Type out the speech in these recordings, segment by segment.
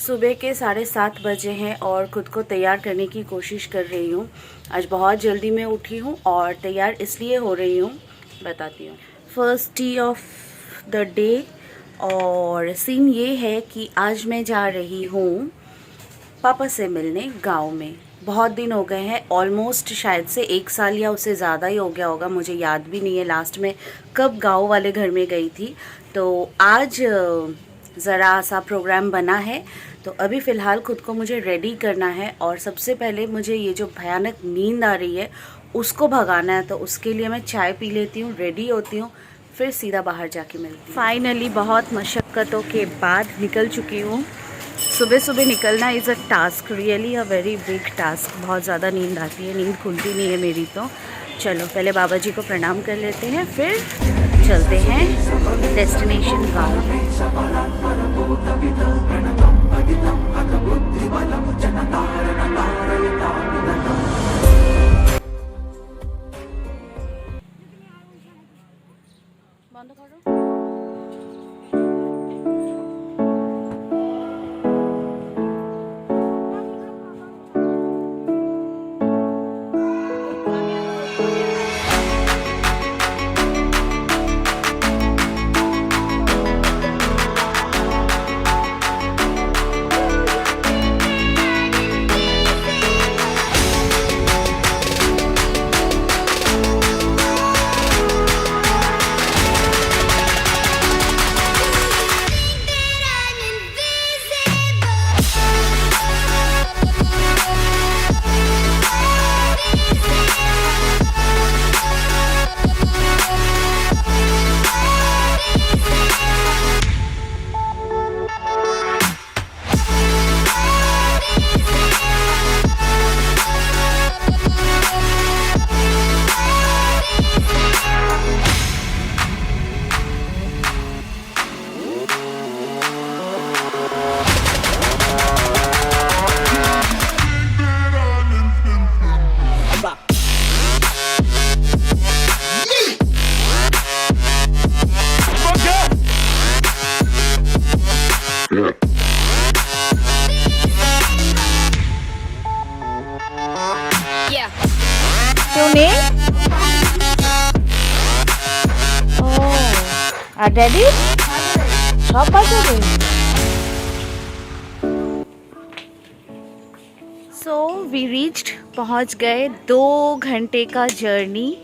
सुबह के 7:30 बजे हैं और ख़ुद को तैयार करने की कोशिश कर रही हूँ। आज बहुत जल्दी मैं उठी हूँ और तैयार इसलिए हो रही हूँ, बताती हूँ। First T of the day और सीन ये है कि आज मैं जा रही हूँ पापा से मिलने गांव में। बहुत दिन हो गए हैं, ऑलमोस्ट शायद से 1 साल या उससे ज़्यादा ही हो गया होगा, मुझे याद भी नहीं है लास्ट में कब गांव वाले घर में गई थी। तो आज ज़रा सा प्रोग्राम बना है, तो अभी फ़िलहाल खुद को मुझे रेडी करना है और सबसे पहले मुझे ये जो भयानक नींद आ रही है उसको भगाना है। तो उसके लिए मैं चाय पी लेती हूँ, रेडी होती हूँ, फिर सीधा बाहर जाके मिलती हूँ। फाइनली बहुत मशक्क़तों के बाद निकल चुकी हूँ। सुबह सुबह निकलना is a task, really a very big task. बहुत ज़्यादा नींद आती है, नींद खुलती नहीं है मेरी। तो चलो पहले बाबा जी को प्रणाम कर लेते हैं, फिर चलते हैं डेस्टिनेशन गाँव। बंद करो। डैडी शॉप पर गए। सो वी रीच्ड, पहुंच गए। 2 घंटे का जर्नी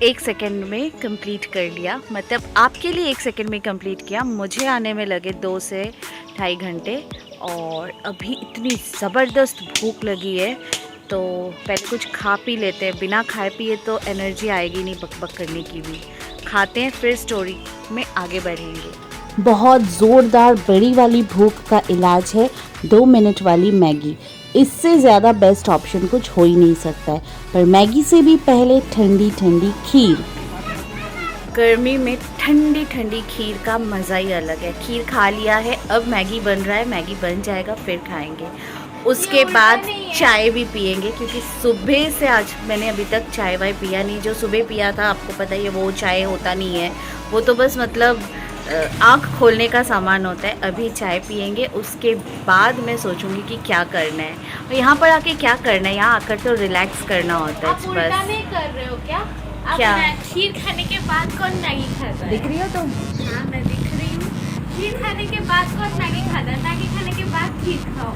1 सेकेंड में कंप्लीट कर लिया। मतलब आपके लिए 1 सेकेंड में कंप्लीट किया, मुझे आने में लगे 2 से 2.5 घंटे। और अभी इतनी ज़बरदस्त भूख लगी है, तो पहले कुछ खा पी लेते हैं। बिना खाए पिए तो एनर्जी आएगी नहीं बकबक करने की भी। खाते हैं, फिर स्टोरी में आगे बढ़ेंगे। बहुत ज़ोरदार बड़ी वाली भूख का इलाज है 2 मिनट वाली मैगी। इससे ज़्यादा बेस्ट ऑप्शन कुछ हो ही नहीं सकता है। पर मैगी से भी पहले ठंडी ठंडी खीर। गर्मी में ठंडी ठंडी खीर का मज़ा ही अलग है। खीर खा लिया है, अब मैगी बन रहा है, मैगी बन जाएगा फिर खाएंगे। उसके बाद चाय भी पियेंगे, क्योंकि सुबह से आज मैंने अभी तक चाय वाय पिया नहीं। जो सुबह पिया था आपको पता ही है, वो चाय होता नहीं है, वो तो बस मतलब आँख खोलने का सामान होता है। अभी चाय पियेंगे, उसके बाद मैं सोचूंगी कि क्या करना है। और यहाँ पर आके क्या करना है, यहाँ आकर तो रिलैक्स करना होता है। आप उल्टा नहीं कर रहे हो क्या? क्या खीर खाने के बाद कौन मैगी खाता है? दिख रही हो तुम? हाँ मैं दिख रही हूँ। खीर खाने के बाद कौन मैगी खाता है? मैगी खाने के बाद खीर खाओ।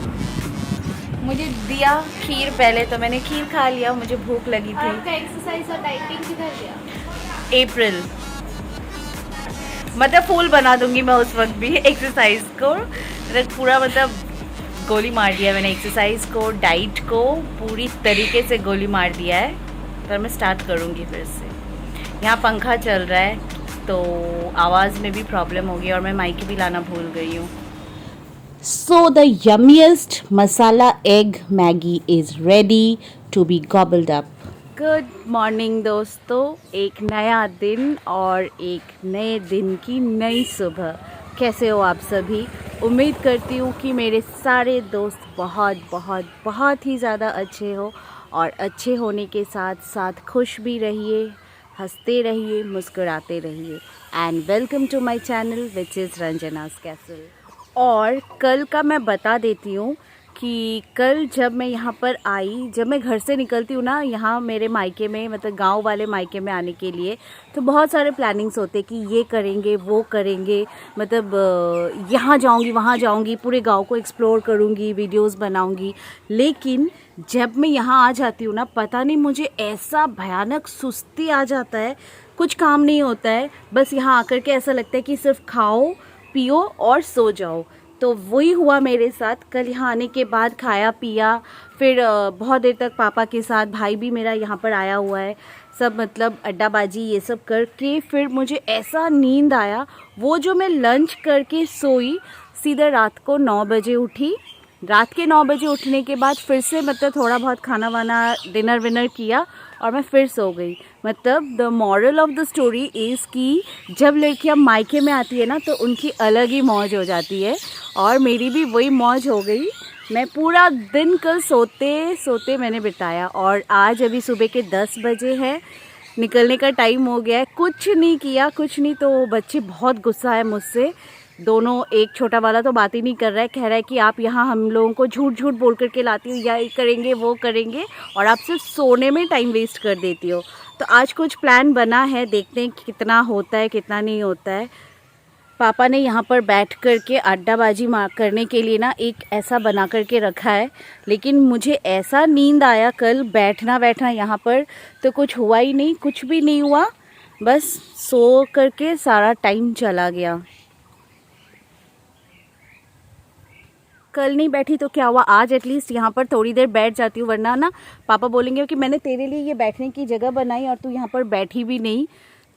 मुझे दिया खीर पहले, तो मैंने खीर खा लिया, मुझे भूख लगी थी। आपका एक्सरसाइज और डाइटिंग किधर गया? अप्रैल, मतलब फूल बना दूंगी मैं उस वक्त भी एक्सरसाइज को। पूरा मतलब गोली मार दिया मैंने एक्सरसाइज को, डाइट को पूरी तरीके से गोली मार दिया है। पर मैं स्टार्ट करूंगी फिर से। यहाँ पंखा चल रहा है तो आवाज़ में भी प्रॉब्लम होगी, और मैं माइक भी लाना भूल गई हूँ। So the yummiest masala egg Maggi is ready to be gobbled up. Good morning दोस्तों, एक नया दिन और एक नए दिन की नई सुबह। कैसे हो आप सभी? उम्मीद करती हूँ कि मेरे सारे दोस्त बहुत बहुत बहुत ही ज़्यादा अच्छे हो, और अच्छे होने के साथ साथ खुश भी रहिए, हंसते रहिए, मुस्कुराते रहिए। And welcome to my channel which is Ranjana's castle. और कल का मैं बता देती हूँ कि कल जब मैं यहाँ पर आई, जब मैं घर से निकलती हूँ ना यहाँ मेरे मायके में, मतलब गांव वाले मायके में आने के लिए, तो बहुत सारे प्लानिंग्स होते कि ये करेंगे वो करेंगे, मतलब यहाँ जाऊँगी वहाँ जाऊँगी, पूरे गांव को एक्सप्लोर करूँगी, वीडियोस बनाऊँगी। लेकिन जब मैं यहाँ आ जाती हूँ ना, पता नहीं मुझे ऐसा भयानक सुस्ती आ जाता है, कुछ काम नहीं होता है, बस यहाँ आकर के ऐसा लगता है कि सिर्फ खाओ पियो और सो जाओ। तो वही हुआ मेरे साथ। कल यहाँ आने के बाद खाया पिया, फिर बहुत देर तक पापा के साथ, भाई भी मेरा यहाँ पर आया हुआ है, सब मतलब अड्डाबाजी ये सब करके फिर मुझे ऐसा नींद आया। वो जो मैं लंच करके सोई, सीधे रात को 9 बजे उठी। रात के 9 बजे उठने के बाद फिर से मतलब थोड़ा बहुत खाना वाना डिनर विनर किया और मैं फिर सो गई। मतलब the moral of the story is कि जब लड़कियां मायके में आती है ना तो उनकी अलग ही मौज हो जाती है, और मेरी भी वही मौज हो गई। मैं पूरा दिन कल सोते सोते मैंने बिताया, और आज अभी सुबह के 10 बजे है, निकलने का टाइम हो गया है। कुछ नहीं किया, कुछ नहीं। तो बच्चे बहुत गुस्सा है मुझसे दोनों। एक छोटा वाला तो बात ही नहीं कर रहा है, कह रहा है कि आप यहाँ हम लोगों को झूठ झूठ बोल करके लाती हो, या ये करेंगे वो करेंगे, और आप सिर्फ सोने में टाइम वेस्ट कर देती हो। तो आज कुछ प्लान बना है, देखते हैं कितना होता है कितना नहीं होता है। पापा ने यहाँ पर बैठ करके अड्डाबाजी करने के लिए ना एक ऐसा बना करके रखा है, लेकिन मुझे ऐसा नींद आया कल बैठना यहाँ पर, तो कुछ हुआ ही नहीं, कुछ भी नहीं हुआ, बस सो करके सारा टाइम चला गया। कल नहीं बैठी तो क्या हुआ, आज एटलीस्ट यहाँ पर थोड़ी देर बैठ जाती हूँ, वरना ना पापा बोलेंगे कि मैंने तेरे लिए ये बैठने की जगह बनाई और तू यहाँ पर बैठी भी नहीं।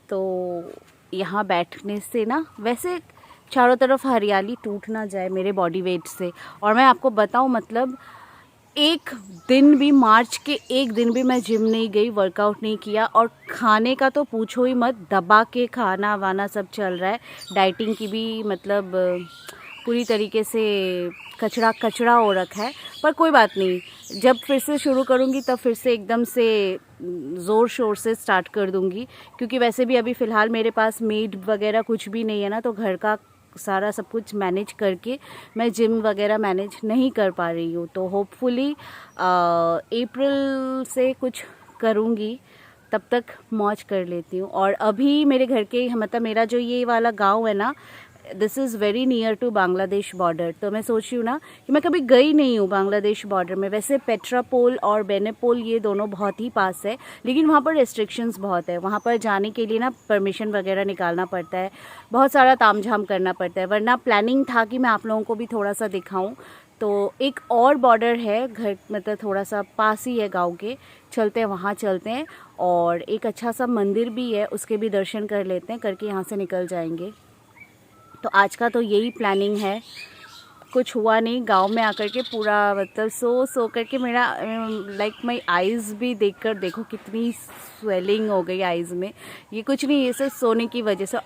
तो यहाँ बैठने से ना, वैसे चारों तरफ हरियाली टूट ना जाए मेरे बॉडी वेट से। और मैं आपको बताऊँ, मतलब एक दिन भी, मार्च के एक दिन भी मैं जिम नहीं गई, वर्कआउट नहीं किया, और खाने का तो पूछो ही मत, दबा के खाना वाना सब चल रहा है। डाइटिंग की भी मतलब पूरी तरीके से कचरा हो रखा है, पर कोई बात नहीं, जब फिर से शुरू करूँगी तब फिर से एकदम से ज़ोर शोर से स्टार्ट कर दूँगी। क्योंकि वैसे भी अभी फ़िलहाल मेरे पास मेड वगैरह कुछ भी नहीं है ना, तो घर का सारा सब कुछ मैनेज करके मैं जिम वगैरह मैनेज नहीं कर पा रही हूँ। तो होपफुली अप्रैल से कुछ करूँगी, तब तक मौज कर लेती हूँ। और अभी मेरे घर के, मतलब मेरा जो ये वाला गांव है ना, this is very near to Bangladesh border. तो मैं सोच रही हूँ ना कि मैं कभी गई नहीं हूँ बांग्लादेश बॉर्डर में। वैसे पेट्रापोल और बेनेपोल ये दोनों बहुत ही पास है, लेकिन वहाँ पर रेस्ट्रिक्शंस बहुत है। वहाँ पर जाने के लिए ना परमिशन वगैरह निकालना पड़ता है, बहुत सारा तामझाम करना पड़ता है। वरना प्लानिंग था कि मैं आप लोगों को भी थोड़ा सा दिखाऊँ। तो एक और बॉर्डर है घर, मतलब थोड़ा सा पास ही है गाँव के, चलते हैं वहाँ चलते हैं। और एक अच्छा सा मंदिर भी है, उसके भी दर्शन कर लेते हैं, करके यहाँ से निकल जाएंगे। तो आज का तो यही प्लानिंग है। कुछ हुआ नहीं, गांव में आकर के पूरा मतलब सो करके मेरा लाइक माई आइज़ भी देखकर देखो कितनी स्वेलिंग हो गई आइज़ में। ये कुछ नहीं, ये सिर्फ सोने की वजह से।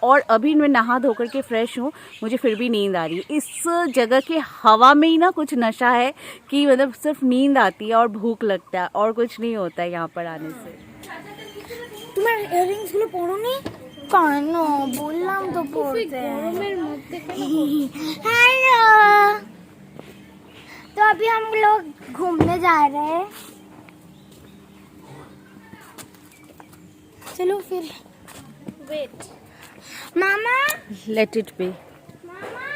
और अभी मैं नहा धो करके फ्रेश हूँ, मुझे फिर भी नींद आ रही है। इस जगह के हवा में ही ना कुछ नशा है कि मतलब सिर्फ नींद आती है और भूख लगता है, और कुछ नहीं होता है यहाँ पर आने से। तुम्हारे इयररिंग्स गुलो पड़ो नहीं কেন বললাম তো পড়তে গরমের মধ্যে हेलो। तो अभी हम लोग घूमने जा रहे हैं, चलो फिर। वेट मामा, लेट इट बी। मामा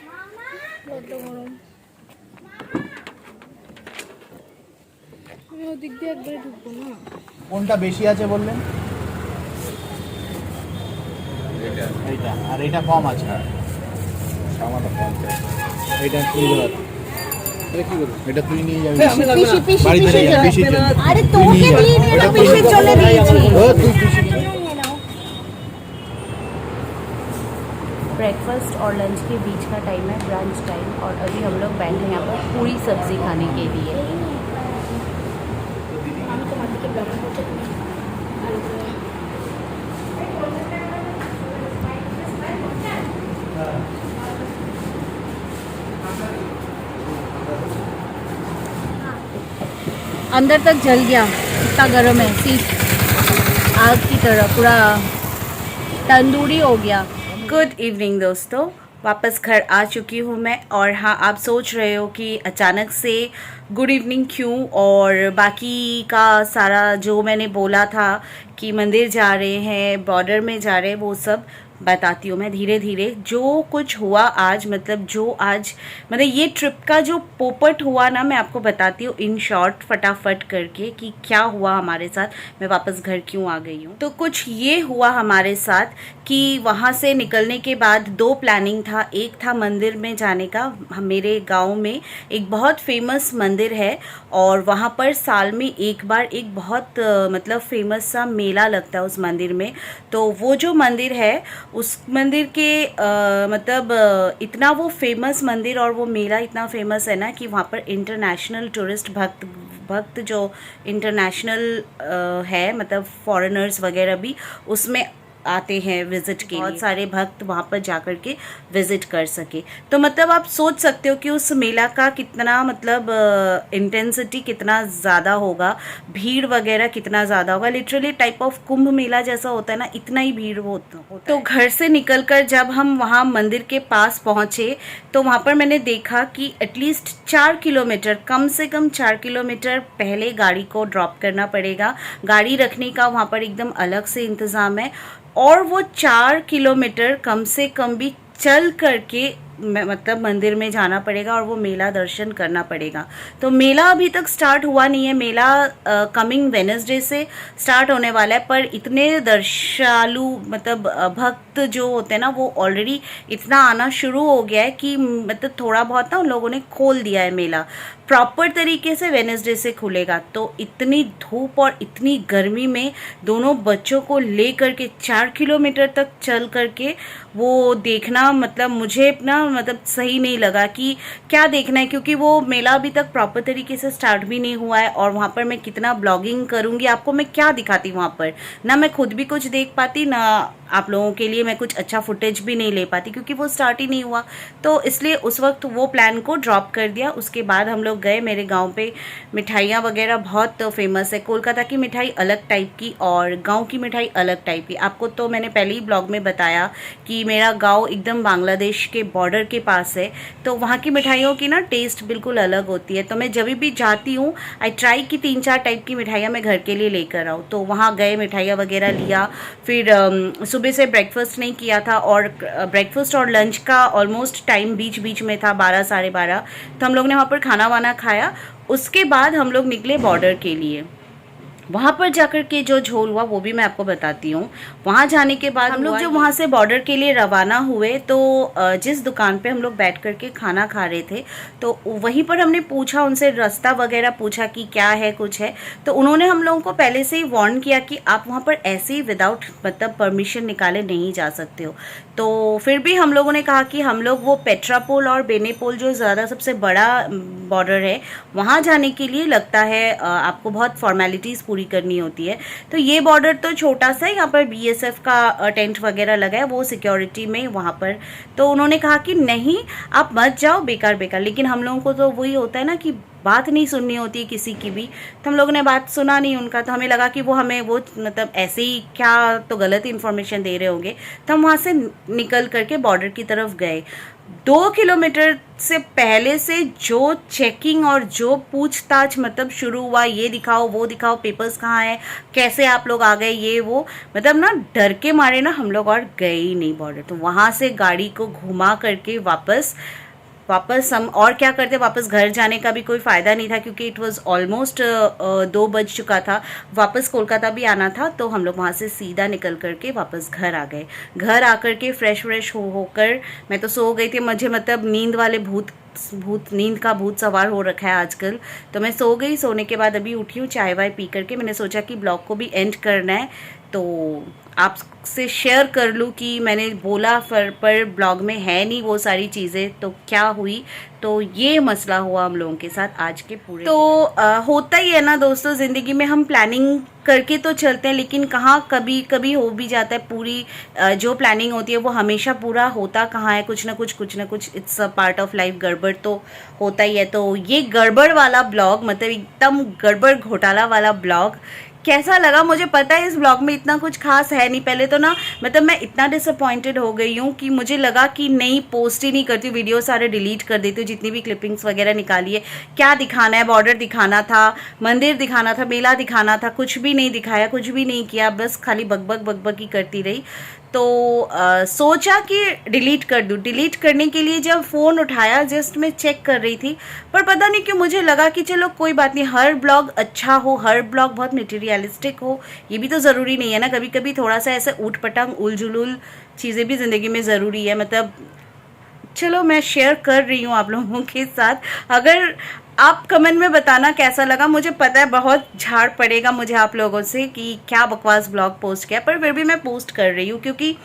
मामा কত গরম, আমি ওদিক দিয়ে একবার ঢুকবো না। কোনটা বেশি আছে বললেন? এইটা, আর এটা কম আছে। এটা তুই এটা তুই নিয়ে যাবি, বাড়িতে নিয়ে যাবি। পিসি, আরে তোকে দিয়ে নিয়ে না, পিসি চলে দিয়েছি। ও তুই পিসি। ब्रेकफास्ट और लंच के बीच का टाइम है, ब्रंच टाइम, और अभी हम लोग बैठे हैं यहाँ पर पूरी सब्जी खाने के लिए। अंदर तक जल गया, इतना गर्म है, सीट आग की तरह पूरा तंदूरी हो गया। गुड इवनिंग दोस्तों, वापस घर आ चुकी हूँ मैं। और हाँ, आप सोच रहे हो कि अचानक से गुड इवनिंग क्यों, और बाकी का सारा जो मैंने बोला था कि मंदिर जा रहे हैं, बॉर्डर में जा रहे हैं, वो सब बताती हूँ मैं धीरे धीरे। जो कुछ हुआ आज, मतलब जो आज मतलब ये ट्रिप का जो पोपट हुआ ना, मैं आपको बताती हूँ इन शॉर्ट फटाफट करके कि क्या हुआ हमारे साथ, मैं वापस घर क्यों आ गई हूँ। तो कुछ ये हुआ हमारे साथ कि वहाँ से निकलने के बाद दो प्लानिंग था। एक था मंदिर में जाने का। मेरे गांव में एक बहुत फेमस मंदिर है और वहाँ पर साल में एक बार एक बहुत मतलब फेमस सा मेला लगता है उस मंदिर में। तो वो जो मंदिर है, उस मंदिर के इतना वो फेमस मंदिर और वो मेला इतना फेमस है ना कि वहाँ पर इंटरनेशनल टूरिस्ट भक्त जो इंटरनेशनल है, मतलब फॉरेनर्स वगैरह भी उसमें आते हैं विजिट के लिए। बहुत सारे भक्त वहाँ पर जाकर के विजिट कर सके। तो मतलब आप सोच सकते हो कि उस मेला का कितना मतलब इंटेंसिटी कितना ज़्यादा होगा, भीड़ वगैरह कितना ज़्यादा होगा। Literally type of Kumbh Mela जैसा होता है ना, इतना ही भीड़ होता है। तो घर से निकलकर जब हम वहाँ मंदिर के पास पहुँचे तो वहाँ पर मैंने देखा कि एटलीस्ट 4 किलोमीटर, कम से कम 4 किलोमीटर पहले गाड़ी को ड्रॉप करना पड़ेगा। गाड़ी रखने का वहाँ पर एकदम अलग से इंतज़ाम है और वो 4 किलोमीटर कम से कम भी चल करके मतलब मंदिर में जाना पड़ेगा और वो मेला दर्शन करना पड़ेगा। तो मेला अभी तक स्टार्ट हुआ नहीं है। मेला कमिंग वेडनेसडे से स्टार्ट होने वाला है, पर इतने दर्शालु मतलब भक्त जो होते हैं ना, वो ऑलरेडी इतना आना शुरू हो गया है कि मतलब थोड़ा बहुत ना उन लोगों ने खोल दिया है मेला। प्रॉपर तरीके से वेडनेसडे से खुलेगा। तो इतनी धूप और इतनी गर्मी में दोनों बच्चों को ले करके 4 किलोमीटर तक चल करके वो देखना, मतलब मुझे अपना मतलब सही नहीं लगा कि क्या देखना है, क्योंकि वो मेला अभी तक प्रॉपर तरीके से स्टार्ट भी नहीं हुआ है। और वहाँ पर मैं कितना ब्लॉगिंग करूँगी, आपको मैं क्या दिखाती वहाँ पर, ना मैं खुद भी कुछ देख पाती, ना आप लोगों के लिए मैं कुछ अच्छा फुटेज भी नहीं ले पाती, क्योंकि वो स्टार्ट ही नहीं हुआ। तो इसलिए उस वक्त वो प्लान को ड्रॉप कर दिया। उसके बाद हम लोग गए। मेरे गांव पे मिठाइयाँ वगैरह बहुत फेमस है। कोलकाता की मिठाई अलग टाइप की और गांव की मिठाई अलग टाइप की। आपको तो मैंने पहले ही ब्लॉग में बताया कि मेरा गांव एकदम बांग्लादेश के बॉर्डर के पास है, तो वहाँ की मिठाइयों की ना टेस्ट बिल्कुल अलग होती है। तो मैं जब भी जाती हूँ आई ट्राई कि 3-4 टाइप की मिठाइयाँ मैं घर के लिए लेकर आऊँ। तो वहाँ गए, मिठाइयाँ वगैरह लिया। फिर सुबह से ब्रेकफास्ट नहीं किया था और ब्रेकफास्ट और लंच का ऑलमोस्ट टाइम बीच बीच में था, 12 साढ़े 12। तो हम लोग ने वहाँ पर खाना वाना खाया। उसके बाद हम लोग निकले बॉर्डर के लिए। वहाँ पर जाकर के जो झोल हुआ वो भी मैं आपको बताती हूँ। वहाँ जाने के बाद हम लोग जब वहाँ से बॉर्डर के लिए रवाना हुए तो जिस दुकान पे हम लोग बैठ करके खाना खा रहे थे, तो वहीं पर हमने पूछा उनसे, रास्ता वगैरह पूछा कि क्या है कुछ है। तो उन्होंने हम लोगों को पहले से ही वार्न किया कि आप वहाँ पर ऐसे ही विदाउट मतलब परमिशन निकाले नहीं जा सकते हो। तो फिर भी हम लोगों ने कहा कि हम लोग वो पेट्रापोल और बेनेपोल जो ज़्यादा सबसे बड़ा बॉर्डर है, वहाँ जाने के लिए लगता है आपको बहुत फॉर्मेलिटीज़ पूरी करनी होती है। तो ये बॉर्डर तो छोटा सा है, यहाँ पर बीएसएफ का टेंट वगैरह लगा है, वो सिक्योरिटी में वहाँ पर। तो उन्होंने कहा कि नहीं आप मत जाओ, बेकार बेकार। लेकिन हम लोगों को तो वही होता है ना कि बात नहीं सुननी होती है किसी की भी। तो हम लोगों ने बात सुना नहीं उनका। तो हमें लगा कि वो हमें वो मतलब ऐसे ही क्या तो गलत इन्फॉर्मेशन दे रहे होंगे। तो हम वहाँ से निकल करके बॉर्डर की तरफ गए। 2 किलोमीटर से पहले से जो चेकिंग और जो पूछताछ मतलब शुरू हुआ, ये दिखाओ वो दिखाओ, पेपर्स कहाँ हैं, कैसे आप लोग आ गए, ये वो, मतलब ना डर के मारे ना हम लोग और गए ही नहीं बॉर्डर। तो वहाँ से गाड़ी को घुमा करके वापस हम और क्या करते, वापस घर जाने का भी कोई फ़ायदा नहीं था, क्योंकि इट वाज ऑलमोस्ट 2 बज चुका था। वापस कोलकाता भी आना था। तो हम लोग वहाँ से सीधा निकल करके वापस घर आ गए। घर आकर के फ्रेश होकर मैं तो सो गई थी। मुझे मतलब नींद का भूत सवार हो रखा है आजकल। तो मैं सो गई। सोने के बाद अभी उठी हूँ, चाय वाय पी करके मैंने सोचा कि ब्लॉग को भी एंड करना है तो आपसे शेयर कर लूँ कि मैंने बोला पर ब्लॉग में है नहीं वो सारी चीज़ें, तो क्या हुई। तो ये मसला हुआ हम लोगों के साथ आज के पूरे। तो होता ही है ना दोस्तों, ज़िंदगी में हम प्लानिंग करके तो चलते हैं, लेकिन कहाँ कभी कभी हो भी जाता है पूरी जो प्लानिंग होती है वो हमेशा पूरा होता कहाँ है, कुछ ना कुछ it's a part of life. गड़बड़ तो होता ही है। तो ये गड़बड़ वाला ब्लॉग, मतलब एकदम गड़बड़ घोटाला वाला ब्लॉग कैसा लगा मुझे पता है इस ब्लॉग में इतना कुछ खास है नहीं। पहले तो ना मतलब मैं इतना डिसअपॉइंटेड हो गई हूँ कि मुझे लगा कि नहीं पोस्ट ही नहीं करती हूँ, वीडियो सारे डिलीट कर देती हूँ, जितनी भी क्लिपिंग्स वगैरह निकाली है। क्या दिखाना है, बॉर्डर दिखाना था, मंदिर दिखाना था, मेला दिखाना था, कुछ भी नहीं दिखाया, कुछ भी नहीं किया, बस खाली बकबक ही करती रही। तो सोचा कि डिलीट कर दूँ। डिलीट करने के लिए जब फ़ोन उठाया जस्ट मैं चेक कर रही थी, पर पता नहीं क्यों मुझे लगा कि चलो कोई बात नहीं, हर ब्लॉग अच्छा हो, हर ब्लॉग बहुत मटेरियलिस्टिक हो, ये भी तो ज़रूरी नहीं है ना। कभी कभी थोड़ा सा ऐसे ऊट पटांग उलझुल चीज़ें भी ज़िंदगी में ज़रूरी है। मतलब चलो मैं शेयर कर रही हूँ आप लोगों के साथ। अगर आप कमेंट में बताना कैसा लगा। मुझे पता है बहुत झाड़ पड़ेगा मुझे आप लोगों से कि क्या बकवास ब्लॉग पोस्ट किया, पर फिर भी मैं पोस्ट कर रही हूँ क्योंकि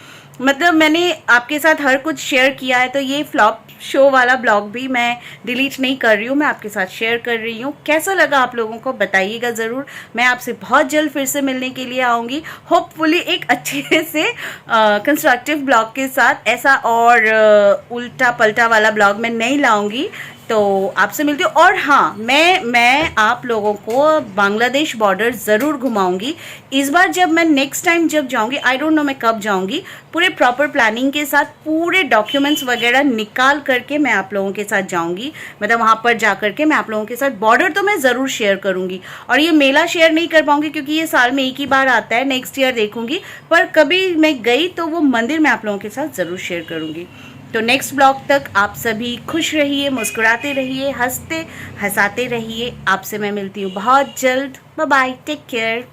मतलब मैंने आपके साथ हर कुछ शेयर किया है। तो ये फ्लॉप शो वाला ब्लॉग भी मैं डिलीट नहीं कर रही हूँ, मैं आपके साथ शेयर कर रही हूँ। कैसा लगा आप लोगों को बताइएगा ज़रूर। मैं आपसे बहुत जल्द फिर से मिलने के लिए आऊँगी, होपफुली एक अच्छे से कंस्ट्रक्टिव ब्लॉग के साथ। ऐसा और उल्टा पलटा वाला ब्लॉग मैं नहीं लाऊंगी। तो आपसे मिलती हूँ। और हाँ, मैं आप लोगों को बांग्लादेश बॉर्डर ज़रूर घुमाऊंगी इस बार। जब मैं नेक्स्ट टाइम जब जाऊंगी, आई डोंट नो मैं कब जाऊंगी, पूरे प्रॉपर प्लानिंग के साथ पूरे डॉक्यूमेंट्स वगैरह निकाल करके मैं आप लोगों के साथ जाऊंगी। मतलब वहाँ पर जा करके मैं आप लोगों के साथ बॉर्डर तो मैं ज़रूर शेयर करूँगी। और ये मेला शेयर नहीं कर पाऊँगी क्योंकि ये साल में एक ही बार आता है, नेक्स्ट ईयर देखूँगी। पर कभी मैं गई तो वो मंदिर मैं आप लोगों के साथ ज़रूर शेयर करूँगी। तो नेक्स्ट ब्लॉग तक आप सभी खुश रहिए, मुस्कुराते रहिए, हंसते हंसाते रहिए। आपसे मैं मिलती हूँ बहुत जल्द। Bye bye, take care.